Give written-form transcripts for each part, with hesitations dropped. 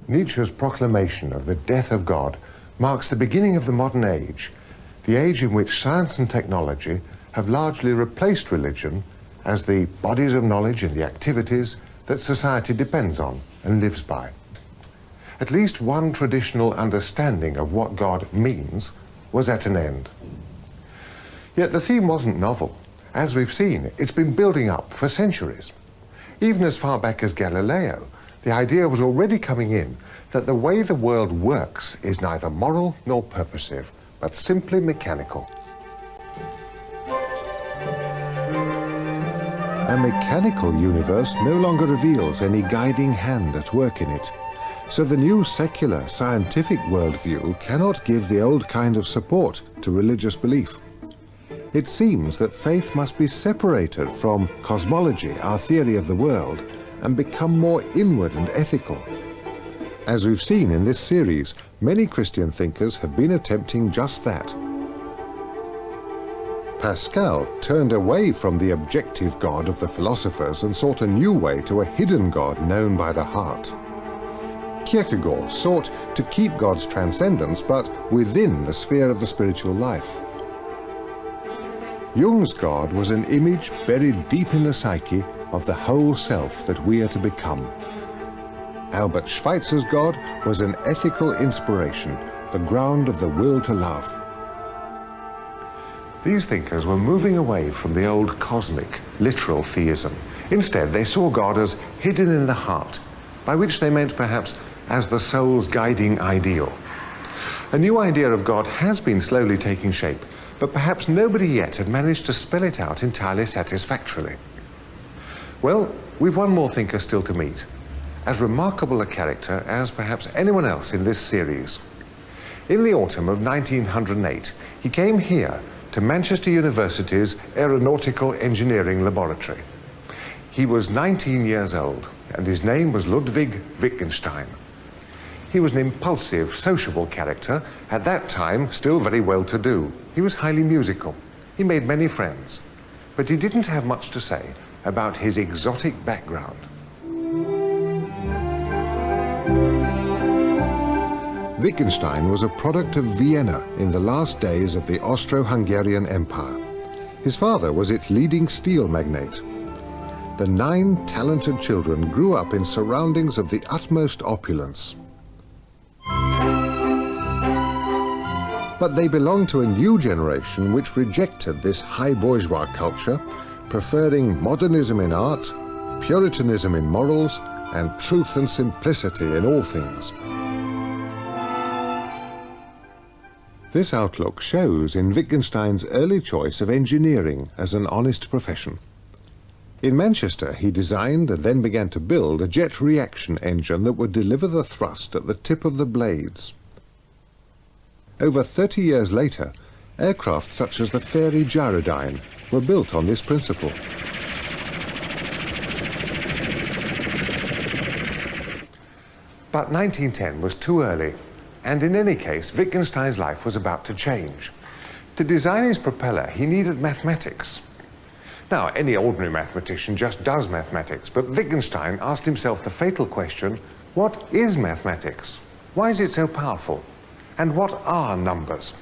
Nietzsche's proclamation of the death of God marks the beginning of the modern age, the age in which science and technology have largely replaced religion as the bodies of knowledge and the activities that society depends on and lives by. At least one traditional understanding of what God means was at an end. Yet the theme wasn't novel. As we've seen, it's been building up for centuries. Even as far back as Galileo, the idea was already coming in that the way the world works is neither moral nor purposive, but simply mechanical. A mechanical universe no longer reveals any guiding hand at work in it, so the new secular, scientific worldview cannot give the old kind of support to religious belief. It seems that faith must be separated from cosmology, our theory of the world, and become more inward and ethical. As we've seen in this series, many Christian thinkers have been attempting just that. Pascal turned away from the objective God of the philosophers and sought a new way to a hidden God known by the heart. Kierkegaard sought to keep God's transcendence, but within the sphere of the spiritual life. Jung's God was an image buried deep in the psyche of the whole self that we are to become. Albert Schweitzer's God was an ethical inspiration, the ground of the will to love. These thinkers were moving away from the old cosmic, literal theism. Instead, they saw God as hidden in the heart, by which they meant perhaps as the soul's guiding ideal. A new idea of God has been slowly taking shape, but perhaps nobody yet had managed to spell it out entirely satisfactorily. Well, we've one more thinker still to meet, as remarkable a character as perhaps anyone else in this series. In the autumn of 1908, he came here to Manchester University's Aeronautical Engineering Laboratory. He was 19 years old, and his name was Ludwig Wittgenstein. He was an impulsive, sociable character, at that time still very well-to-do. He was highly musical. He made many friends, but he didn't have much to say about his exotic background. Wittgenstein was a product of Vienna in the last days of the Austro-Hungarian Empire. His father was its leading steel magnate. The 9 talented children grew up in surroundings of the utmost opulence. But they belonged to a new generation which rejected this high bourgeois culture, preferring modernism in art, Puritanism in morals, and truth and simplicity in all things. This outlook shows in Wittgenstein's early choice of engineering as an honest profession. In Manchester, he designed and then began to build a jet reaction engine that would deliver the thrust at the tip of the blades. Over 30 years later, aircraft such as the Fairy Gyrodyne were built on this principle. But 1910 was too early, and in any case, Wittgenstein's life was about to change. To design his propeller, he needed mathematics. Now, any ordinary mathematician just does mathematics, but Wittgenstein asked himself the fatal question, what is mathematics? Why is it so powerful? And what are numbers?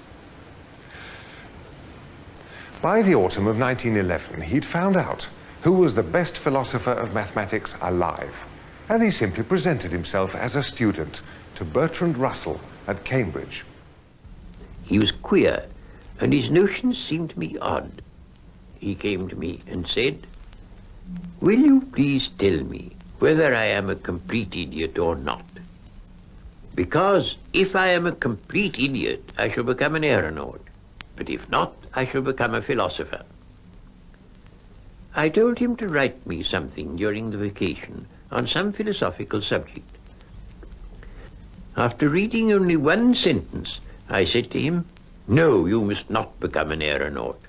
By the autumn of 1911, he'd found out who was the best philosopher of mathematics alive, and he simply presented himself as a student to Bertrand Russell at Cambridge. He was queer, and his notions seemed to me odd. He came to me and said, "Will you please tell me whether I am a complete idiot or not? Because if I am a complete idiot, I shall become an aeronaut, but if not, I shall become a philosopher." I told him to write me something during the vacation on some philosophical subject. After reading only one sentence, I said to him, "No, you must not become an aeronaut."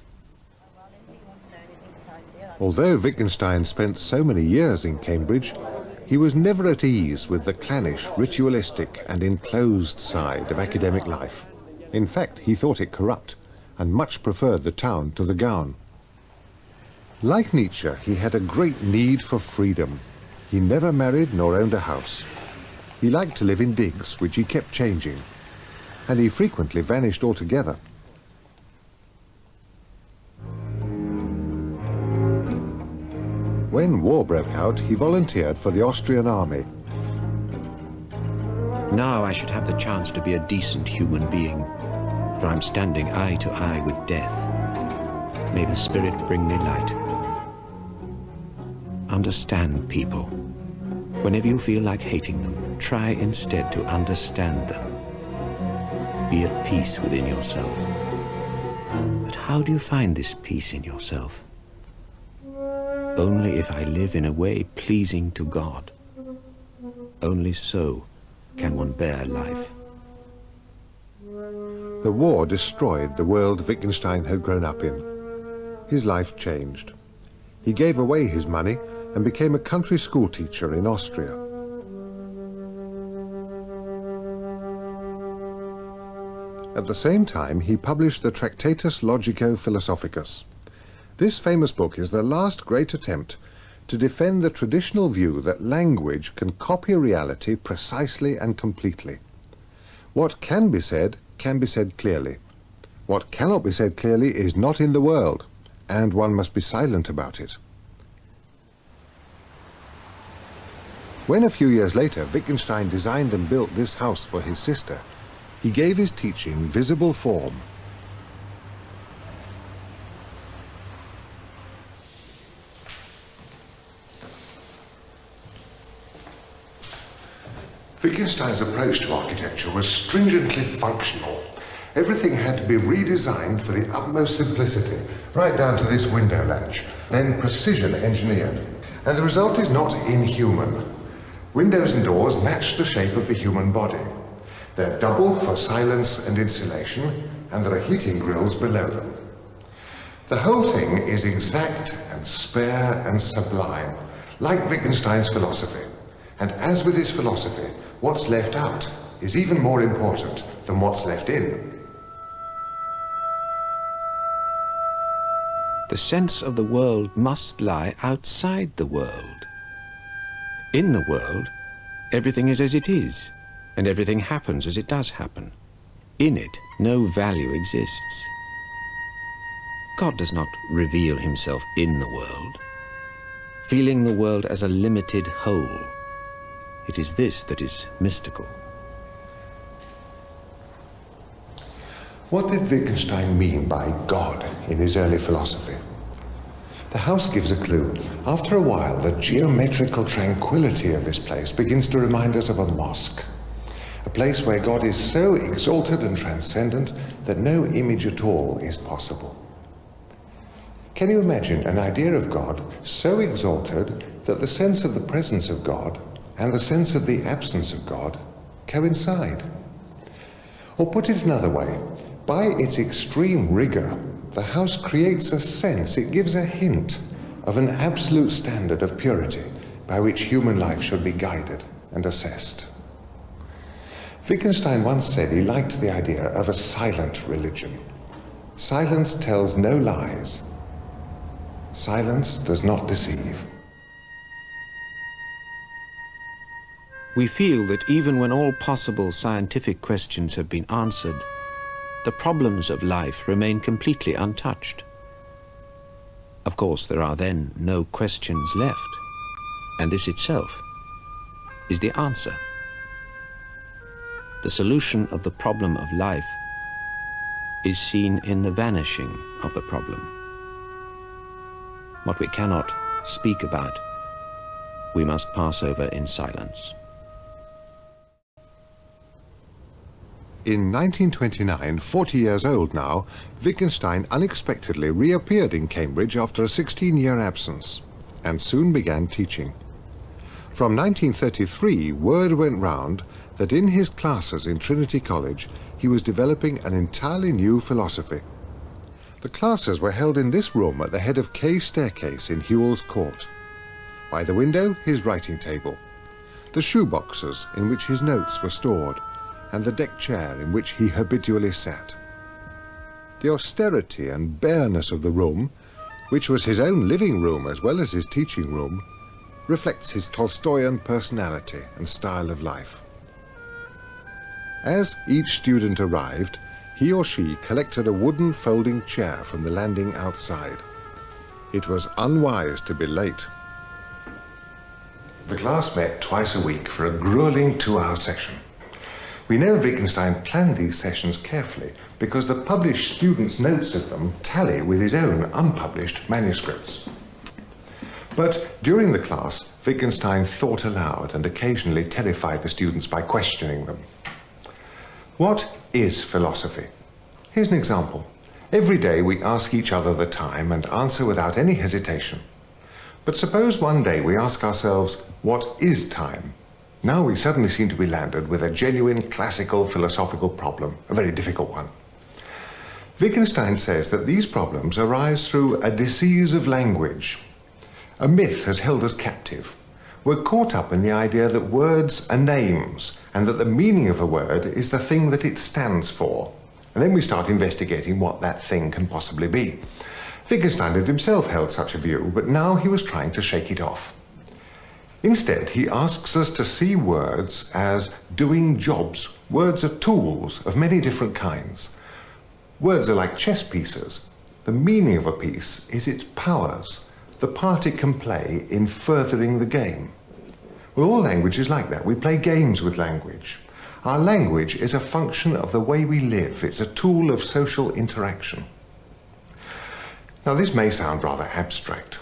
Although Wittgenstein spent so many years in Cambridge, he was never at ease with the clannish, ritualistic and enclosed side of academic life. In fact, he thought it corrupt and much preferred the town to the gown. Like Nietzsche, he had a great need for freedom. He never married nor owned a house. He liked to live in digs, which he kept changing, and he frequently vanished altogether. When war broke out, he volunteered for the Austrian army. Now I should have the chance to be a decent human being, for I'm standing eye to eye with death. May the Spirit bring me light. Understand people. Whenever you feel like hating them, try instead to understand them. Be at peace within yourself. But how do you find this peace in yourself? Only if I live in a way pleasing to God. Only so can one bear life. The war destroyed the world Wittgenstein had grown up in. His life changed. He gave away his money and became a country school teacher in Austria. At the same time, he published the Tractatus Logico-Philosophicus. This famous book is the last great attempt to defend the traditional view that language can copy reality precisely and completely. What can be said clearly. What cannot be said clearly is not in the world, and one must be silent about it. When a few years later Wittgenstein designed and built this house for his sister, he gave his teaching visible form. Wittgenstein's approach to architecture was stringently functional. Everything had to be redesigned for the utmost simplicity, right down to this window latch, then precision engineered. And the result is not inhuman. Windows and doors match the shape of the human body. They're double for silence and insulation, and there are heating grills below them. The whole thing is exact and spare and sublime, like Wittgenstein's philosophy. And as with his philosophy, what's left out is even more important than what's left in. The sense of the world must lie outside the world. In the world, everything is as it is, and everything happens as it does happen. In it, no value exists. God does not reveal himself in the world, feeling the world as a limited whole. It is this that is mystical. What did Wittgenstein mean by God in his early philosophy? The house gives a clue. After a while, the geometrical tranquility of this place begins to remind us of a mosque, a place where God is so exalted and transcendent that no image at all is possible. Can you imagine an idea of God so exalted that the sense of the presence of God and the sense of the absence of God coincide? Or put it another way, by its extreme rigor, the house creates a sense, it gives a hint of an absolute standard of purity by which human life should be guided and assessed. Wittgenstein once said he liked the idea of a silent religion. Silence tells no lies. Silence does not deceive. We feel that even when all possible scientific questions have been answered, the problems of life remain completely untouched. Of course, there are then no questions left, and this itself is the answer. The solution of the problem of life is seen in the vanishing of the problem. What we cannot speak about, we must pass over in silence. In 1929, 40 years old now, Wittgenstein unexpectedly reappeared in Cambridge after a 16-year absence, and soon began teaching. From 1933, word went round that in his classes in Trinity College, he was developing an entirely new philosophy. The classes were held in this room at the head of K Staircase in Whewell's Court. By the window, his writing table, the shoe boxes in which his notes were stored, and the deck chair in which he habitually sat. The austerity and bareness of the room, which was his own living room as well as his teaching room, reflects his Tolstoyan personality and style of life. As each student arrived, he or she collected a wooden folding chair from the landing outside. It was unwise to be late. The class met twice a week for a grueling 2-hour session. We know Wittgenstein planned these sessions carefully because the published students' notes of them tally with his own unpublished manuscripts. But during the class, Wittgenstein thought aloud and occasionally terrified the students by questioning them. What is philosophy? Here's an example. Every day we ask each other the time and answer without any hesitation. But suppose one day we ask ourselves, what is time? Now we suddenly seem to be landed with a genuine classical philosophical problem, a very difficult one. Wittgenstein says that these problems arise through a disease of language. A myth has held us captive. We're caught up in the idea that words are names and that the meaning of a word is the thing that it stands for. And then we start investigating what that thing can possibly be. Wittgenstein had himself held such a view, but now he was trying to shake it off. Instead, he asks us to see words as doing jobs. Words are tools of many different kinds. Words are like chess pieces. The meaning of a piece is its powers, the part it can play in furthering the game. Well, all language is like that. We play games with language. Our language is a function of the way we live. It's a tool of social interaction. Now, this may sound rather abstract,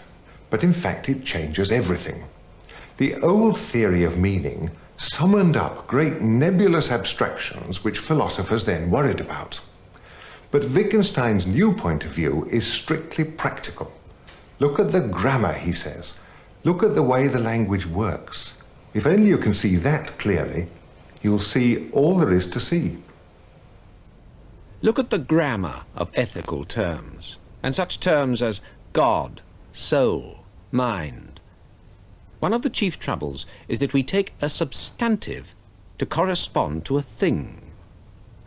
but in fact it changes everything. The old theory of meaning summoned up great nebulous abstractions which philosophers then worried about. But Wittgenstein's new point of view is strictly practical. Look at the grammar, he says. Look at the way the language works. If only you can see that clearly, you'll see all there is to see. Look at the grammar of ethical terms, and such terms as God, soul, mind. One of the chief troubles is that we take a substantive to correspond to a thing.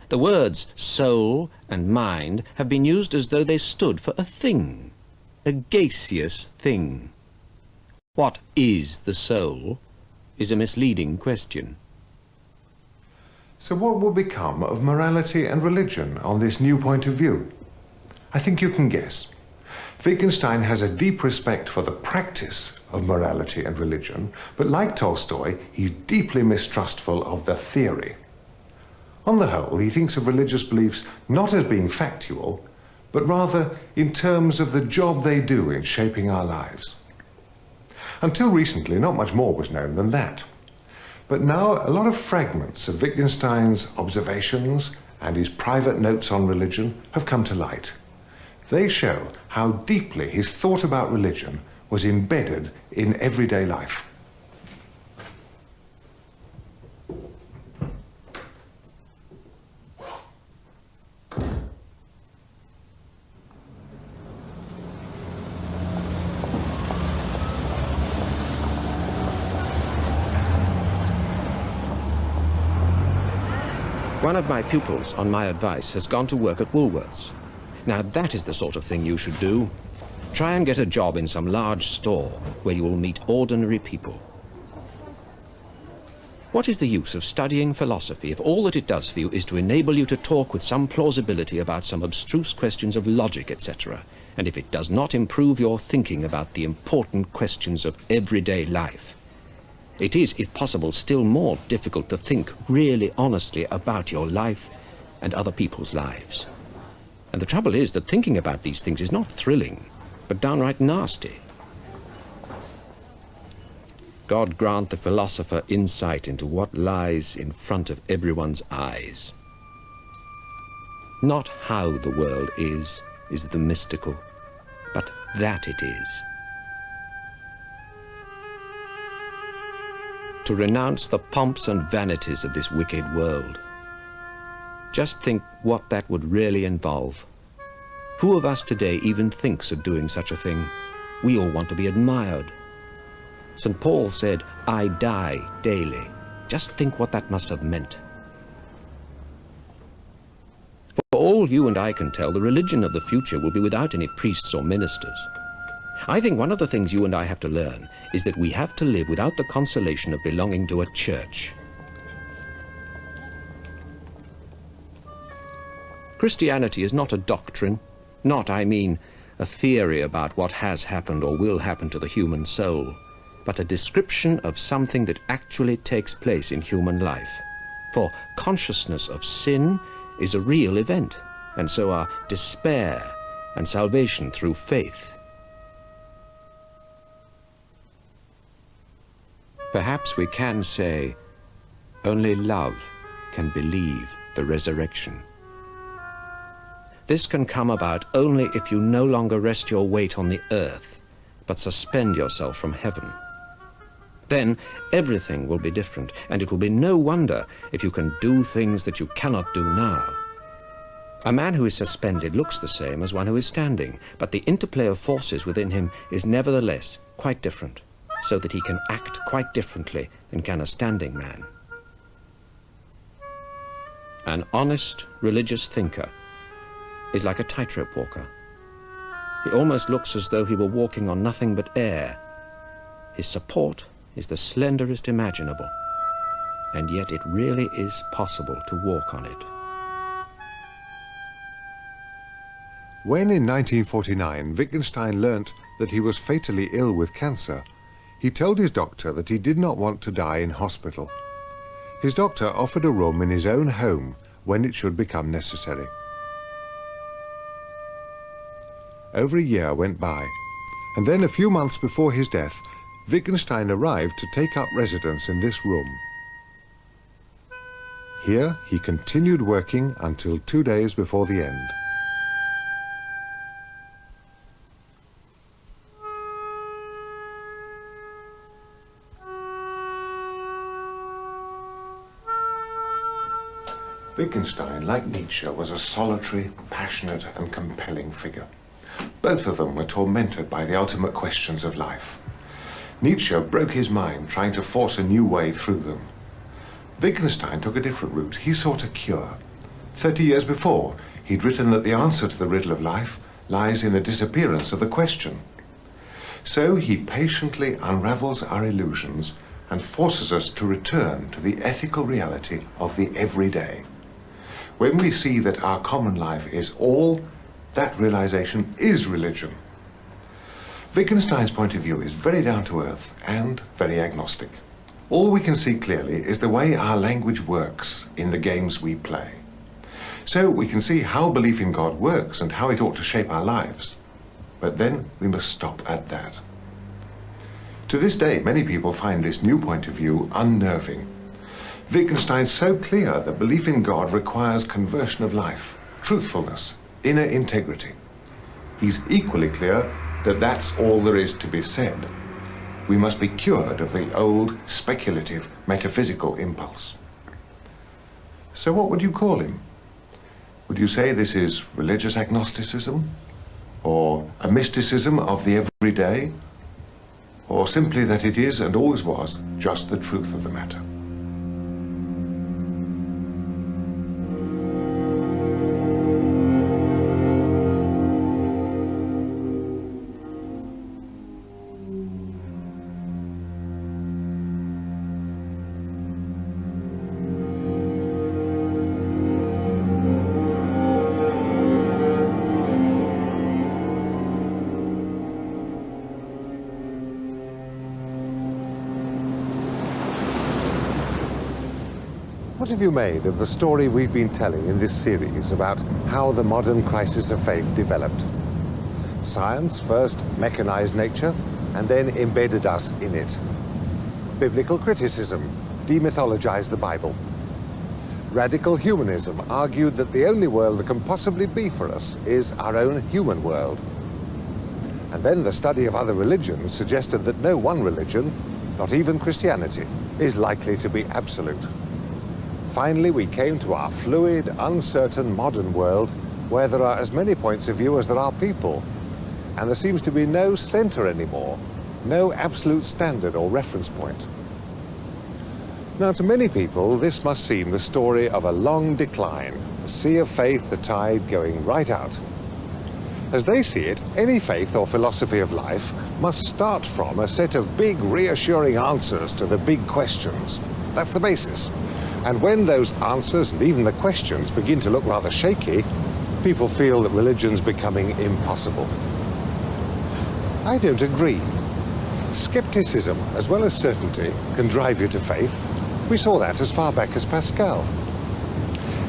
The words soul and mind have been used as though they stood for a thing, a gaseous thing. What is the soul is a misleading question. So what will become of morality and religion on this new point of view? I think you can guess. Wittgenstein has a deep respect for the practice of morality and religion, but like Tolstoy, he's deeply mistrustful of the theory. On the whole, he thinks of religious beliefs not as being factual, but rather in terms of the job they do in shaping our lives. Until recently, not much more was known than that. But now a lot of fragments of Wittgenstein's observations and his private notes on religion have come to light. They show how deeply his thought about religion was embedded in everyday life. One of my pupils, on my advice, has gone to work at Woolworths. Now that is the sort of thing you should do. Try and get a job in some large store where you will meet ordinary people. What is the use of studying philosophy if all that it does for you is to enable you to talk with some plausibility about some abstruse questions of logic, etc., and if it does not improve your thinking about the important questions of everyday life? It is, if possible, still more difficult to think really honestly about your life and other people's lives. And the trouble is that thinking about these things is not thrilling, but downright nasty. God grant the philosopher insight into what lies in front of everyone's eyes. Not how the world is the mystical, but that it is. To renounce the pomps and vanities of this wicked world. Just think what that would really involve. Who of us today even thinks of doing such a thing? We all want to be admired. St. Paul said, "I die daily." Just think what that must have meant. For all you and I can tell, the religion of the future will be without any priests or ministers. I think one of the things you and I have to learn is that we have to live without the consolation of belonging to a church. Christianity is not a doctrine, not, I mean, a theory about what has happened or will happen to the human soul, but a description of something that actually takes place in human life. For consciousness of sin is a real event, and so are despair and salvation through faith. Perhaps we can say, only love can believe the resurrection. This can come about only if you no longer rest your weight on the earth, but suspend yourself from heaven. Then everything will be different, and it will be no wonder if you can do things that you cannot do now. A man who is suspended looks the same as one who is standing, but the interplay of forces within him is nevertheless quite different, so that he can act quite differently than can a standing man. An honest religious thinker is like a tightrope walker. He almost looks as though he were walking on nothing but air. His support is the slenderest imaginable, and yet it really is possible to walk on it. When in 1949 Wittgenstein learnt that he was fatally ill with cancer, he told his doctor that he did not want to die in hospital. His doctor offered a room in his own home when it should become necessary. Over a year went by, and then a few months before his death, Wittgenstein arrived to take up residence in this room. Here he continued working until 2 days before the end. Wittgenstein, like Nietzsche, was a solitary, passionate and compelling figure. Both of them were tormented by the ultimate questions of life. Nietzsche broke his mind trying to force a new way through them. Wittgenstein took a different route. He sought a cure. 30 years before, he'd written that the answer to the riddle of life lies in the disappearance of the question. So he patiently unravels our illusions and forces us to return to the ethical reality of the everyday. When we see that our common life is all, that realization is religion. Wittgenstein's point of view is very down to earth and very agnostic. All we can see clearly is the way our language works in the games we play. So we can see how belief in God works and how it ought to shape our lives. But then we must stop at that. To this day, many people find this new point of view unnerving. Wittgenstein's so clear that belief in God requires conversion of life, truthfulness, inner integrity. He's equally clear that that's all there is to be said. We must be cured of the old, speculative, metaphysical impulse. So what would you call him? Would you say this is religious agnosticism? Or a mysticism of the everyday? Or simply that it is and always was just the truth of the matter? What have you made of the story we've been telling in this series about how the modern crisis of faith developed? Science first mechanized nature and then embedded us in it. Biblical criticism demythologized the Bible. Radical humanism argued that the only world that can possibly be for us is our own human world. And then the study of other religions suggested that no one religion, not even Christianity, is likely to be absolute. Finally, we came to our fluid, uncertain modern world where there are as many points of view as there are people. And there seems to be no center anymore, no absolute standard or reference point. Now, to many people, this must seem the story of a long decline, a sea of faith, the tide going right out. As they see it, any faith or philosophy of life must start from a set of big, reassuring answers to the big questions. That's the basis. And when those answers and even the questions begin to look rather shaky, People feel that religion's becoming impossible. I don't agree. Skepticism, as well as certainty, can drive you to faith. We saw that as far back as Pascal.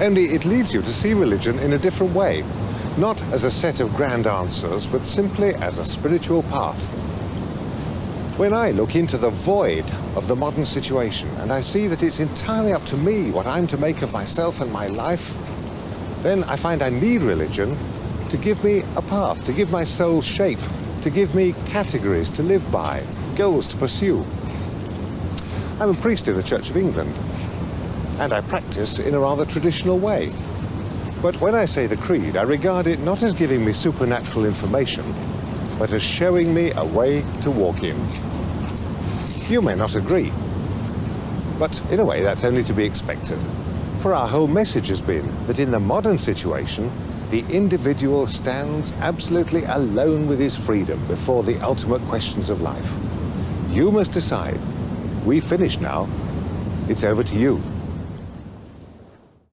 Only it leads you to see religion in a different way, not as a set of grand answers, but simply as a spiritual path. When I look into the void of the modern situation and I see that it's entirely up to me what I'm to make of myself and my life, then I find I need religion to give me a path, to give my soul shape, to give me categories to live by, goals to pursue. I'm a priest in the Church of England, and I practice in a rather traditional way. But when I say the Creed, I regard it not as giving me supernatural information, but as showing me a way to walk in. You may not agree, but in a way that's only to be expected. For our whole message has been that in the modern situation, the individual stands absolutely alone with his freedom before the ultimate questions of life. You must decide. We finish now. It's over to you.